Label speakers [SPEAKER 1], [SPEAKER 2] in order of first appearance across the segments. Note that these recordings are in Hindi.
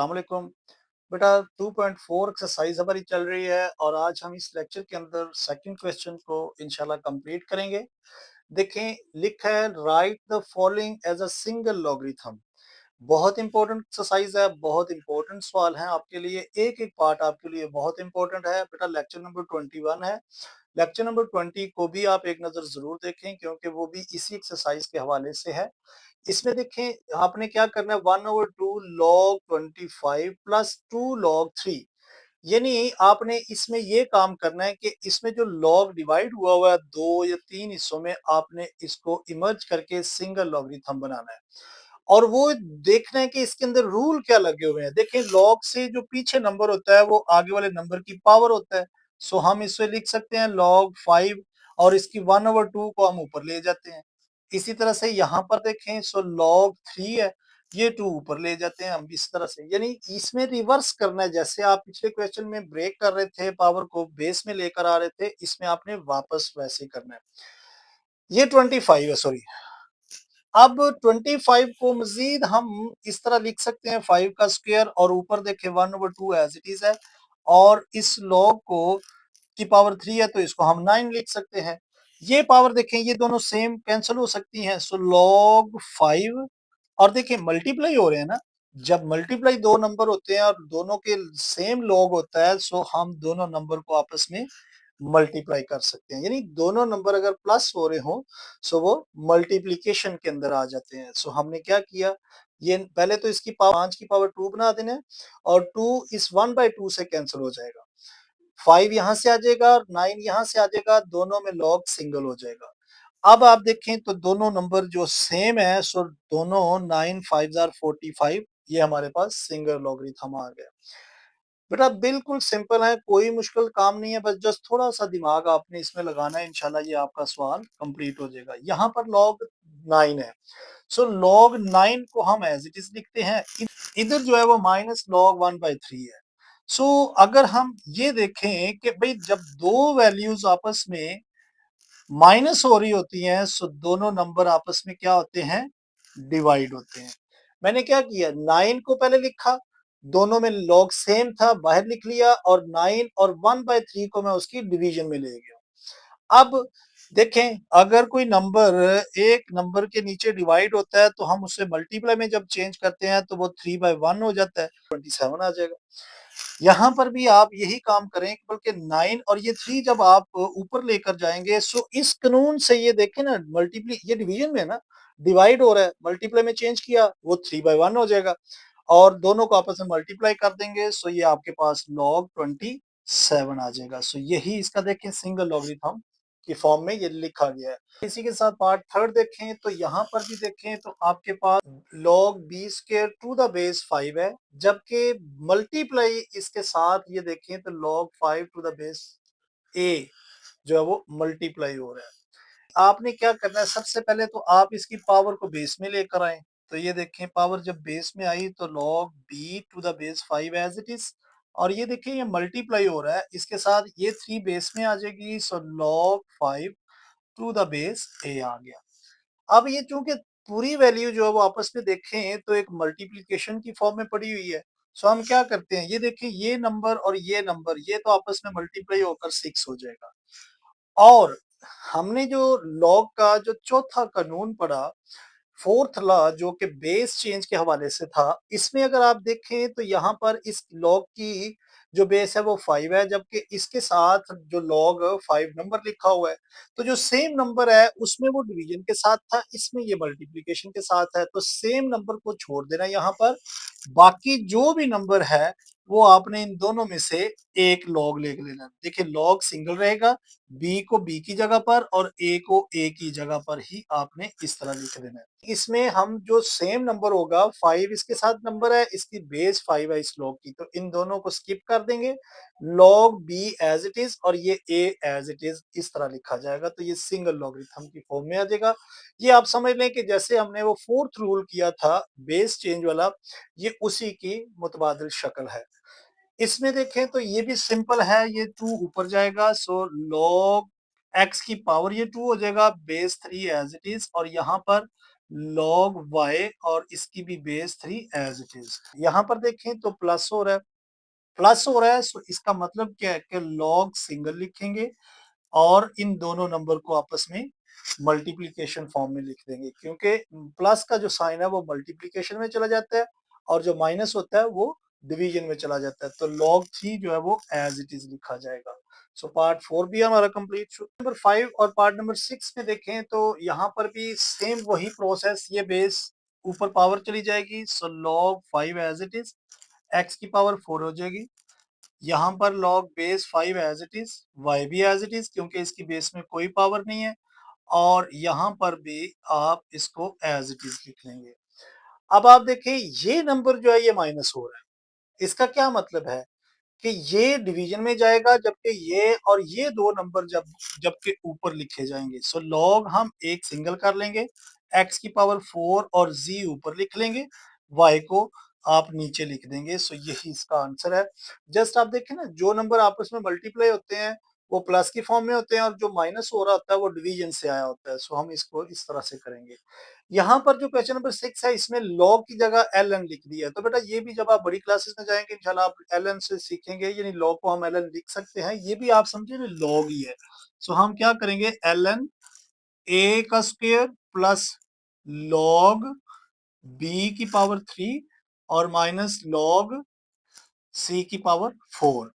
[SPEAKER 1] अस्सलाम वालेकुम। बेटा 2.4 एक्सरसाइज हमारी चल रही है और आज हम इस लेक्चर के अंदर सेकंड क्वेश्चन को इंशाल्लाह कंप्लीट करेंगे। देखें, लिखा है write the following as a single logarithm. बहुत इंपॉर्टेंट एक्सरसाइज है, बहुत इंपॉर्टेंट सवाल है आपके लिए। एक एक पार्ट आपके लिए बहुत इंपॉर्टेंट है बेटा। लेक्चर नंबर 21 है। लेक्चर नंबर 20 को भी आप एक नजर जरूर देखें क्योंकि वो भी इसी एक्सरसाइज के हवाले से है। इसमें देखें आपने क्या करना है, 1/2 log 25 प्लस 2 log 3। यानी आपने इसमें ये काम करना है कि इसमें जो लॉग डिवाइड हुआ है 2 या 3 हिस्सों में, आपने इसको इमर्ज करके सिंगल लॉगरिथम बनाना है। और वो देखना है कि इसके अंदर रूल क्या लगे हुए हैं। देखें, लॉग से जो पीछे नंबर होता है वो आगे वाले नंबर की पावर होता है। सो हम इसे लिख सकते हैं log 5 और इसकी 1/2 को हम ऊपर ले जाते हैं। इसी तरह से यहाँ पर देखें, सो log 3 है, ये 2 ऊपर ले जाते हैं हम इस तरह से। यानी इसमें रिवर्स करना है, जैसे आप पिछले क्वेश्चन में ब्रेक कर रहे थे, पावर को बेस में लेकर आ रहे थे, इसमें आपने वापस वैसे ही करना है। ये 25 है, सॉरी। अब 25 को मजीद हम इस तरह लिख सकते हैं, 5 का स्क्वायर और ऊपर देखें 1/2 एज इट इज है, और इस लॉग को की पावर 3 है तो इसको हम 9 लिख सकते हैं। ये पावर देखें, ये दोनों सेम कैंसिल हो सकती हैं। सो log 5 और देखिए मल्टीप्लाई हो रहे हैं ना। जब मल्टीप्लाई दो नंबर होते हैं और दोनों के सेम लॉग होता है, सो हम दोनों नंबर को आपस में मल्टीप्लाई कर सकते हैं। यानी दोनों नंबर अगर प्लस हो रहे हो, सो वो मल्टीप्लीकेशन के अंदर आ जाते हैं। सो हमने क्या किया, ये पहले तो इसकी पावर 5 की पावर 2 बना देना है और 2 इस 1/2 से कैंसिल हो जाएगा। 5 यहाँ से आ जाएगा और 9 यहाँ से आ जाएगा, दोनों में लॉग सिंगल हो जाएगा। अब आप देखें तो दोनों नंबर जो सेम है, सो दोनों 9 5 45, ये हमारे पास सिंगल लॉगरिथम आ गया। बेटा बिल्कुल सिंपल है, कोई मुश्किल काम नहीं है, बस जस्ट थोड़ा सा दिमाग आपने इसमें लगाना है, इंशाल्लाह ये आपका सवाल कंप्लीट हो जाएगा। यहाँ पर log 9 है, सो log 9 को हम एज इट इज लिखते हैं। इधर जो है वो -log 1/3 है। सो अगर हम ये देखें कि भाई जब दो वैल्यूज आपस में माइनस हो रही होती हैं, सो दोनों नंबर आपस में क्या होते हैं, डिवाइड होते हैं। मैंने क्या किया, 9 को पहले लिखा, दोनों में लॉग सेम था, बाहर लिख लिया, और 9 और 1/3 को मैं उसकी डिवीजन में ले गया। अब देखें, अगर कोई नंबर एक नंबर के नीचे डिवाइड होता है तो हम उससे मल्टीप्लाई में जब चेंज करते हैं तो वो 3/1 हो जाता है, 27 आ जाएगा। यहाँ पर भी आप यही काम करें, बल्कि 9 और ये 3 जब आप ऊपर लेकर जाएंगे, सो इस कानून से ये देखें ना, मल्टीप्ली ये डिवीजन में है ना, डिवाइड हो रहा है, मल्टीप्लाई में चेंज किया वो 3/1 हो जाएगा और दोनों को आपस में मल्टीप्लाई कर देंगे, सो ये आपके पास log 27 आ जाएगा। सो यही इसका देखें सिंगल लॉगरिथम की फॉर्म में ये लिखा गया है। इसी के साथ पार्ट थर्ड देखें तो यहाँ पर भी देखें तो आपके पास log b² to the base 5 है, जबकि मल्टीप्लाई इसके साथ ये देखें तो log 5 to the base a जो है वो मल्टीप्लाई हो रहा है। आपने क्या करना है, सबसे पहले तो आप इसकी पावर को बेस में लेकर आए। तो ये देखें, पावर जब बेस में आई तो log b² to the base 5 as it is, और ये देखें ये मल्टीप्लाई हो रहा है, इसके साथ ये 3 बेस में आ जाएगी, so log 5 to the base a आ गया। अब ये चूंकि पूरी वैल्यू जो है वो आपस में देखें तो एक मल्टीप्लिकेशन की फॉर्म में पड़ी हुई है, सो हम क्या करते हैं, ये देखें ये नंबर और ये नंबर ये तो आपस में मल्टीप्लाई होकर 6 हो जाएगा। और हमने जो लॉग का जो चौथा कानून पढ़ा, फोर्थ लॉ, जो कि बेस चेंज के हवाले से था, इसमें अगर आप देखें तो यहाँ पर इस लॉग की जो बेस है वो 5 है, जबकि इसके साथ जो log 5 नंबर लिखा हुआ है, तो जो सेम नंबर है उसमें वो डिवीजन के साथ था, इसमें ये मल्टीप्लिकेशन के साथ है। तो सेम नंबर को छोड़ देना यहाँ पर, बाकी जो भी नंबर है वो आपने इन दोनों में से एक लॉग ले लेना। देखिए लॉग सिंगल रहेगा, बी को बी की जगह पर और ए को ए की जगह पर ही आपने इस तरह लिख देना है। इसमें हम जो सेम नंबर होगा, 5 इसके साथ नंबर है, इसकी बेस 5 है इस लॉग की, तो इन दोनों को स्किप कर देंगे, log b as it is और ये a एज इट इज इस तरह लिखा जाएगा, तो ये सिंगल लॉगरिथम की फॉर्म में आ जाएगा। ये आप समझ लें कि जैसे हमने वो फोर्थ रूल किया था बेस चेंज वाला, ये उसी की मुतबादिल शक्ल है। इसमें देखें तो ये भी सिंपल है, ये 2 ऊपर जाएगा, सो log x की पावर ये 2 हो जाएगा, बेस 3 एज इट इज, और यहाँ पर log y और इसकी भी बेस 3 एज इट इज। यहाँ पर देखें तो प्लस हो रहा है, प्लस हो रहा है, सो इसका मतलब क्या है कि log सिंगल लिखेंगे और इन दोनों नंबर को आपस में मल्टीप्लिकेशन फॉर्म में लिख देंगे, क्योंकि प्लस का जो साइन है वो मल्टीप्लिकेशन में चला जाता है और जो माइनस होता है वो डिवीजन में चला जाता है। तो log 3 जो है वो एज इट इज लिखा जाएगा। सो पार्ट 4 भी हमारा कंप्लीट। नंबर 5 और पार्ट नंबर 6 में देखें तो यहाँ पर भी सेम वही प्रोसेस, ये बेस ऊपर पावर चली जाएगी, so log 5 as it is, x की पावर 4 हो जाएगी। यहाँ पर log base 5 as it is, y भी एज इट इज क्योंकि इसकी बेस में कोई पावर नहीं है, और यहाँ पर भी आप इसको एज इट इज लिख लेंगे। अब आप देखें ये नंबर जो है ये माइनस हो रहा है, इसका क्या मतलब है कि ये डिवीजन में जाएगा, जबकि ये और ये दो नंबर जबकि ऊपर लिखे जाएंगे। सो log हम एक सिंगल कर लेंगे, x की पावर 4 और z ऊपर लिख लेंगे, y को आप नीचे लिख देंगे। सो यही इसका आंसर है। जस्ट आप देखें ना, जो नंबर आपस में मल्टीप्लाई होते हैं वो प्लस की फॉर्म में होते हैं और जो माइनस हो रहा होता है वो डिवीजन से आया होता है। सो हम इसको इस तरह से करेंगे। यहाँ पर जो क्वेश्चन नंबर 6 है इसमें log की जगह ln लिख दिया है, तो बेटा ये भी जब आप बड़ी क्लासेस में जाएंगे इंशाल्लाह आप ln से सीखेंगे, यानी log को हम ln लिख सकते हैं, ये भी आप समझे ना log ही है। सो हम क्या करेंगे, ln a का स्क्वायर प्लस log b की पावर 3 और माइनस log c की पावर 4।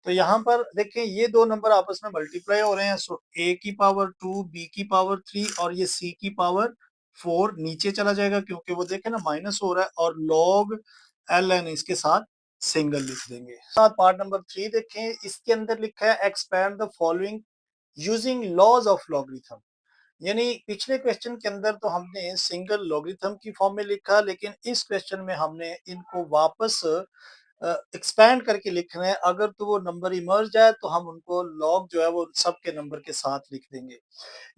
[SPEAKER 1] तो यहाँ पर देखें ये दो नंबर आपस में मल्टीप्लाई हो रहे हैं, सो a की पावर 2, b की पावर 3 और ये c की पावर 4 नीचे चला जाएगा क्योंकि वो देखें ना माइनस हो रहा है, और log ln इसके साथ सिंगल लिख देंगे। साथ पार्ट नंबर 3 देखें, इसके अंदर लिखा है expand the following using laws of logarithm. यानी पिछले क्वेश्चन के अंदर तो हमने सिंगल लॉगरिथम की फॉर्म में लिखा, लेकिन इस क्वेश्चन में हमने इनको वापस एक्सपैंड करके लिखना है। अगर तो वो नंबर इमर्ज आए तो हम उनको लॉग जो है वो सबके नंबर के साथ लिख देंगे।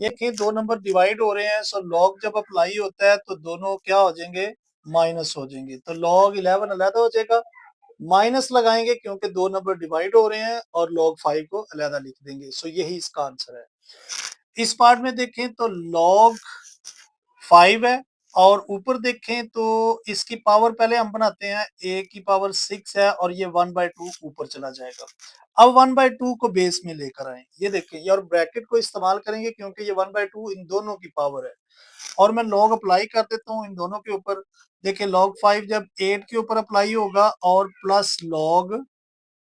[SPEAKER 1] ये कि दो नंबर डिवाइड हो रहे हैं, सो लॉग जब अप्लाई होता है तो दोनों क्या हो जाएंगे, माइनस हो जाएंगे। तो log 11 अलग हो जाएगा, माइनस लगाएंगे क्योंकि दो नंबर डिवाइड हो रहे हैं, और log 5 को अलग लिख देंगे। सो यही इसका आंसर है। इस पार्ट में देखें तो log 5 है, और ऊपर देखें तो इसकी पावर पहले हम बनाते हैं, a की पावर 6 है और ये 1/2 ऊपर चला जाएगा। अब 1/2 को बेस में लेकर आए, ये देखें ये, और ब्रैकेट को इस्तेमाल करेंगे क्योंकि ये 1/2 इन दोनों की पावर है, और मैं log अप्लाई कर देता हूँ इन दोनों के ऊपर। देखिए log 5 जब 8 के ऊपर अप्लाई होगा और प्लस log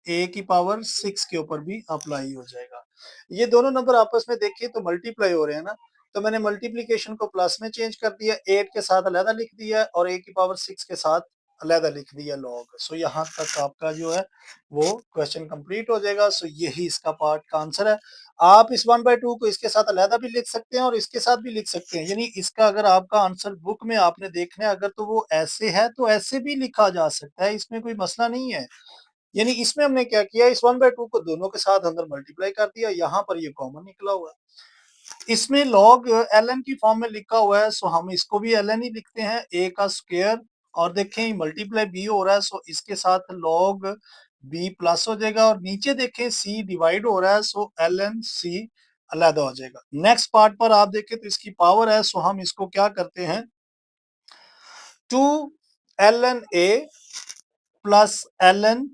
[SPEAKER 1] a की पावर 6 के ऊपर भी अप्लाई हो जाएगा। ये दोनों नंबर आपस में देखिए तो मल्टीप्लाई हो रहे हैं ना, तो मैंने मल्टीप्लिकेशन को प्लस में चेंज कर दिया, 8 के साथ अलग लिख दिया और a की पावर 6 के साथ अलग लिख दिया log। सो यहाँ तक आपका जो है वो क्वेश्चन कंप्लीट हो जाएगा। सो यही इसका पार्ट का आंसर है। आप इस 1/2 को इसके साथ अलग भी लिख सकते हैं और इसके साथ भी लिख सकते हैं, यानी इसका अगर आपका आंसर बुक में आपने देखना है अगर तो वो ऐसे है तो ऐसे भी लिखा जा सकता है, इसमें कोई मसला नहीं है। यानी इसमें हमने क्या किया, इस 1/2 को दोनों के साथ अंदर मल्टीप्लाई कर दिया, यहाँ पर ये कॉमन निकला हुआ है। इसमें log ln की फॉर्म में लिखा हुआ है, सो हम इसको भी ln ही लिखते हैं, a का स्क्वायर, और देखें मल्टीप्लाई b हो रहा है, सो इसके साथ log b प्लस हो जाएगा, और नीचे देखें c डिवाइड हो रहा है, सो ln c अलग हो जाएगा। नेक्स्ट पार्ट पर आप देखें तो इसकी पावर है, सो हम इसको क्या करते हैं, 2 ln a plus ln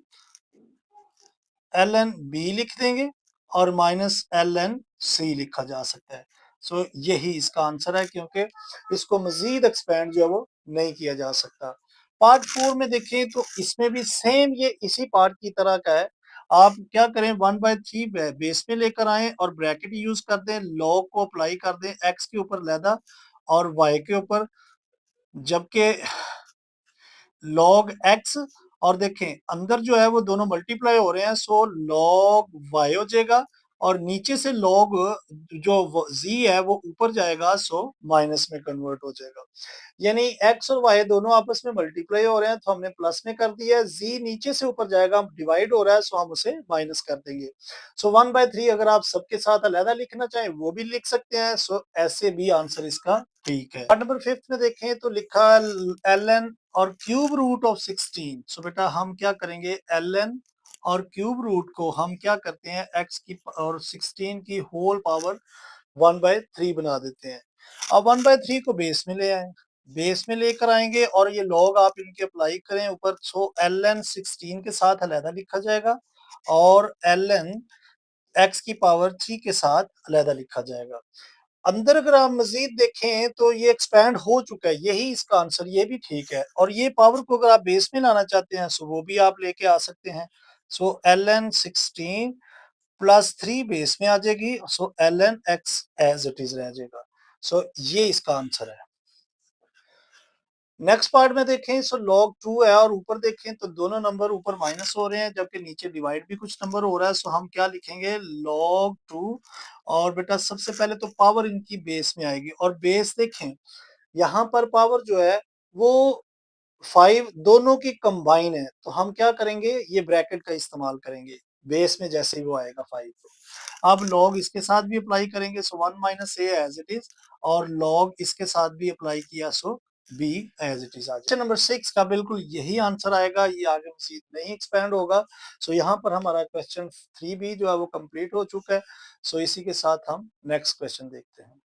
[SPEAKER 1] b लिख देंगे और माइनस ln c लिखा जा सकता है। सो यही इसका आंसर है, क्योंकि इसको मजीद एक्सपेंड जो है वो नहीं किया जा सकता। पार्ट 4 में देखें तो इसमें भी सेम ये इसी पार्ट की तरह का है। आप क्या करें, 1/3 बेस में लेकर आए और ब्रैकेट यूज कर दें, log को अप्लाई कर दें x के ऊपर लैदा और y के ऊपर, जबकि log x, और देखें अंदर जो है वो दोनों मल्टीप्लाई हो रहे हैं, सो log y हो जाएगा, और नीचे से log जो z है वो ऊपर जाएगा, सो माइनस में कन्वर्ट हो जाएगा। यानी x और y दोनों आपस में मल्टीप्लाई हो रहे हैं तो हमने प्लस में कर दिया है, z नीचे से ऊपर जाएगा, डिवाइड हो रहा है, सो हम उसे माइनस कर देंगे। सो 1/3 अगर आप सबके साथ अलग लिखना चाहें वो भी लिख सकते हैं। सो ऐसे भी आंसर इसका ठीक है। पार्ट नंबर 5 में देखें तो लिखा ln और क्यूब रूट ऑफ 16। सो बेटा हम क्या करेंगे, ln और क्यूब रूट को हम क्या करते हैं, x की और 16 की होल पावर 1/3 बना देते हैं। अब 1/3 को बेस में ले आए, बेस में लेकर आएंगे और ये लॉग आप इनके अप्लाई करें ऊपर, सो ln 16 के साथ अलहदा लिखा जाएगा और ln x की पावर 3 के साथ अलहदा लिखा जाएगा। अंदर अगर आप मजीद देखें तो ये एक्सपैंड हो चुका है, यही इसका आंसर, ये भी ठीक है। और ये पावर को अगर आप बेस में लाना चाहते हैं सो वो भी आप लेके आ सकते हैं। सो ln 16 प्लस 3 बेस में आ जाएगी, so ln x as it is रह जाएगा। सो ये इसका आंसर है। नेक्स्ट पार्ट में देखें सो log 2 है और ऊपर देखें तो दोनों नंबर ऊपर माइनस हो रहे हैं जबकि नीचे डिवाइड भी कुछ नंबर हो रहा है। सो हम क्या लिखेंगे, log 2, और बेटा सबसे पहले तो पावर इनकी बेस में आएगी और बेस देखें यहाँ पर पावर जो है वो 5 दोनों की कंबाइन है, तो हम क्या करेंगे, ये ब्रैकेट का इस्तेमाल करेंगे बेस में जैसे ही वो आएगा 5 तो। अब log इसके साथ भी अप्लाई करेंगे, so 1 minus A as it is, और log इसके साथ भी अप्लाई किया so B as it is आ जाए। नंबर 6 का बिल्कुल यही आंसर आएगा, ये आगे मजीद नहीं एक्सपेंड होगा। सो यहाँ पर हमारा क्वेश्चन 3 भी जो है वो कंप्लीट हो चुका है। सो इसी के साथ हम नेक्स्ट क्वेश्चन देखते हैं।